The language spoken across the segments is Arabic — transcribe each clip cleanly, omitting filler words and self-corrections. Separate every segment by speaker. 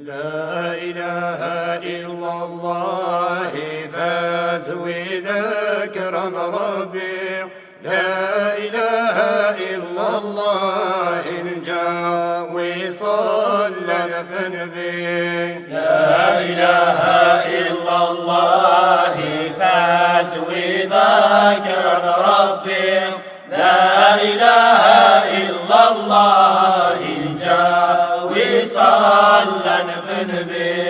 Speaker 1: لا إله إلا الله فاز وذكر ربي، لا إله إلا الله نجا وصلى في نبي،
Speaker 2: لا إله إلا الله فاز وذكر ربي، لا إله إلا الله نجا وصلى في نبي.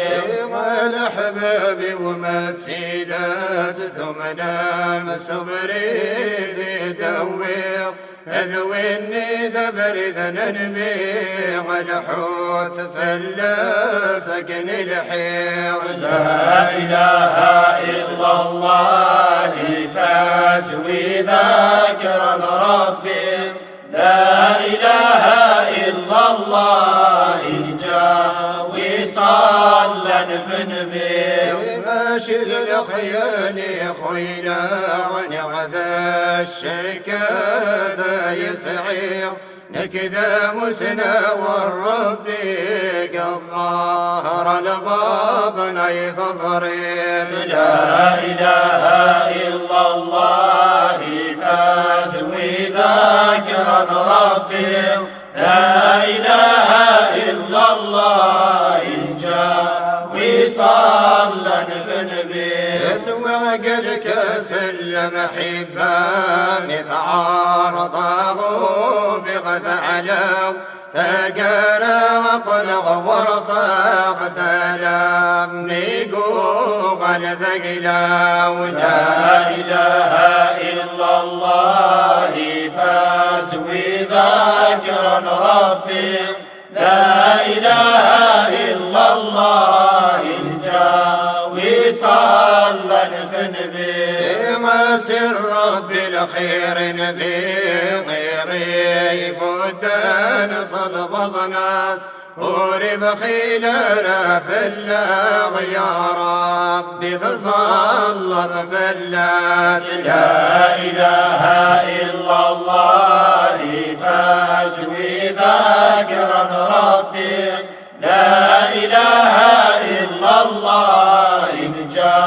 Speaker 1: الأحباب ومسيدات ثم نام سبريد يدوي أذويني دبرد ننبي على حوت فلا سكن الحيض.
Speaker 2: لا إله إلا الله فاز وذكر ربي، لا إله إلا الله نجا وصلى في نبي.
Speaker 1: ماشي الخيال خوينا ونعذا الشكا يسعير نكذا مسنا والرب الظهر الباطن يتصريد.
Speaker 2: لا إله إلا الله فاز وذكر ربي، لا إله إلا الله نجا وصلى في نبي.
Speaker 1: يسوع قد كسلم حبان تعارضه في غث علو تقرا وقلغ ورطاخ تلام ميقوغ الذقلاو.
Speaker 2: لا إله إلا الله فاز وذكر ربي، لا إله إلا الله نجا وصلى في نبي.
Speaker 1: ما سر بالخير نبي غيري بودان صدبض ناس ورب خيلنا في الله يا ربي تسلط في الناس.
Speaker 2: لا إله إلا الله فاز وذكر ربي، لا إله إلا الله نجا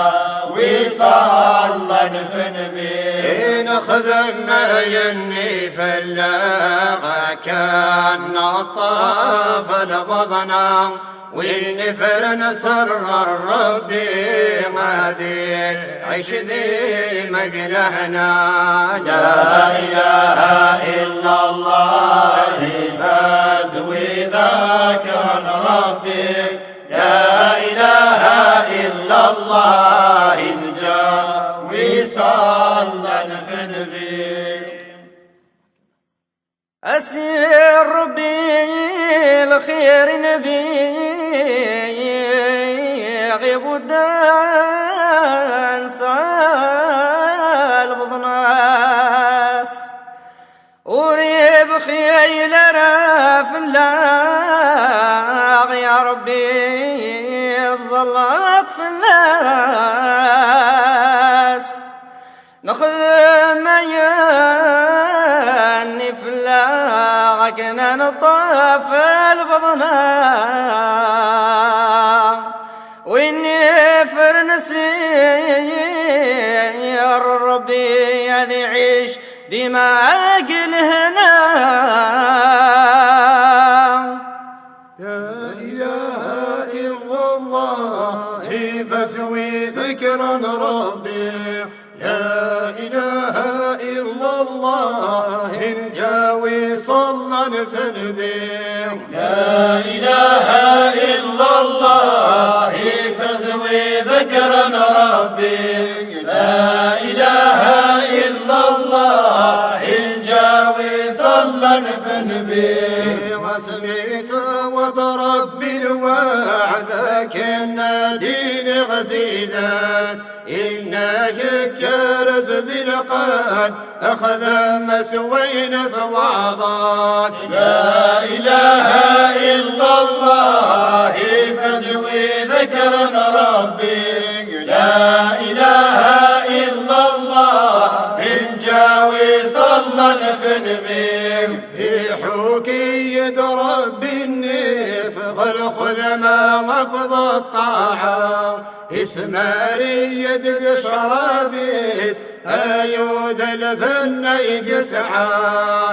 Speaker 2: وصلى في نبي.
Speaker 1: ناخذ ما يني فلاغا كان الطاف لبضنا والنفر نصر الرب ما ذي عيش ذي مقلهنا.
Speaker 2: لا إله إلا الله فاز وذكر ربي، لا إله إلا الله نجا وصلى في نبي.
Speaker 3: أسير ربي الخير نبي غيب ودان سال بضناس وريب خيل راف الله يا ربي ظلت في الناس نخذ ما ياني في الله كنا نطاف البضنا وإني فرنسير ربي يعني عيش ديما أقل هنا.
Speaker 1: لا إله إلا الله فاسوي ذكرا ربي، لا إله إلا الله نجا وصلى في نبي.
Speaker 2: لا إله إلا الله فاسوي ذكرا ربي، لا إله إلا الله نجا وصلى في نبي.
Speaker 1: وسمعت وضرب بالوعد كنا دين غزيدات إنك كرز بالقاد أخذ مسوين ثواضات.
Speaker 2: لا إله إلا الله فاسوي ذكرا ربي، لا إله إلا الله نجا وصلى فنبيك
Speaker 1: في حوكي يدرب النفغ خذ ما مقضى الطاعة اسماري يد الشرابيس أيود البن يسعى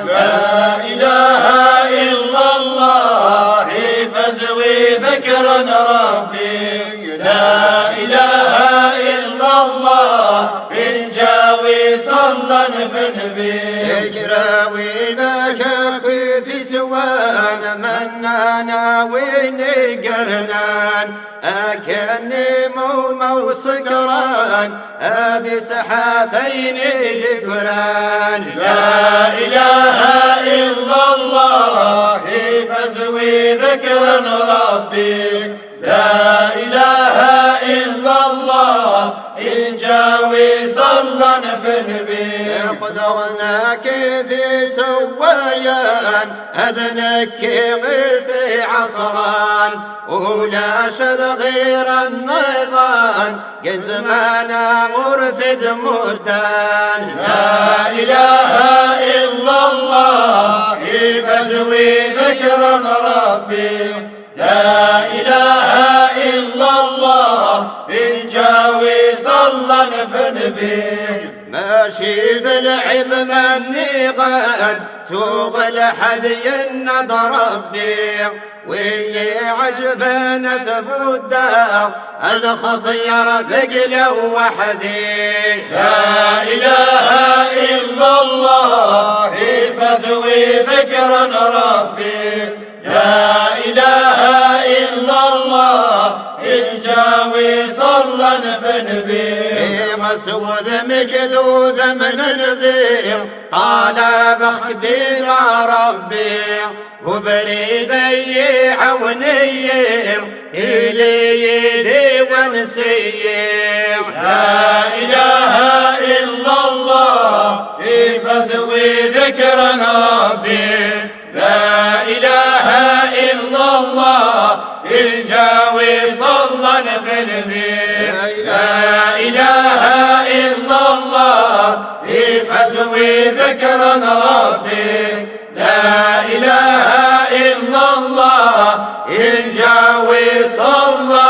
Speaker 2: لا إله إلا الله فزوي ذكرا ربي لا إله إلا الله إن جاوي صلى فنبيك
Speaker 1: يجراوي ذاك في سوان منانا ويني قرنان أكني مو سكران هذه سحاتين القران
Speaker 2: لا إله إلا الله فزوي ذكرا ربي لا إله إلا الله إن جاوي صلى فنبيك
Speaker 1: قدرناك ذي سويان أذنك غيث عصران ولا شر غير النظام قزمانا مرثد مدان
Speaker 2: لا إله إلا الله فزوي ذكرا ربي لا إله إلا الله إن جاوي صلى فنبيك
Speaker 1: ماشي ذا العب مني غاد سوق الحدي النضر بي ويا عجبنا ثبوت دار الخطير ثقل وحدي
Speaker 2: لا إله إلا الله فزوي ذكرا ربي لا إله إلا الله إن جاوي صلى فنبيك
Speaker 1: مسود مكدود من البير طالب اخدي مع ربي وبريد عونير إلي يدي ونسير
Speaker 2: لا إله إلا الله فزوي ذكرا ربي لا إله إلا الله إن جاوي صلى فنبيك لا إله إلا الله فزوي ذكرا ربي لا إله إلا الله إن جاوي صلى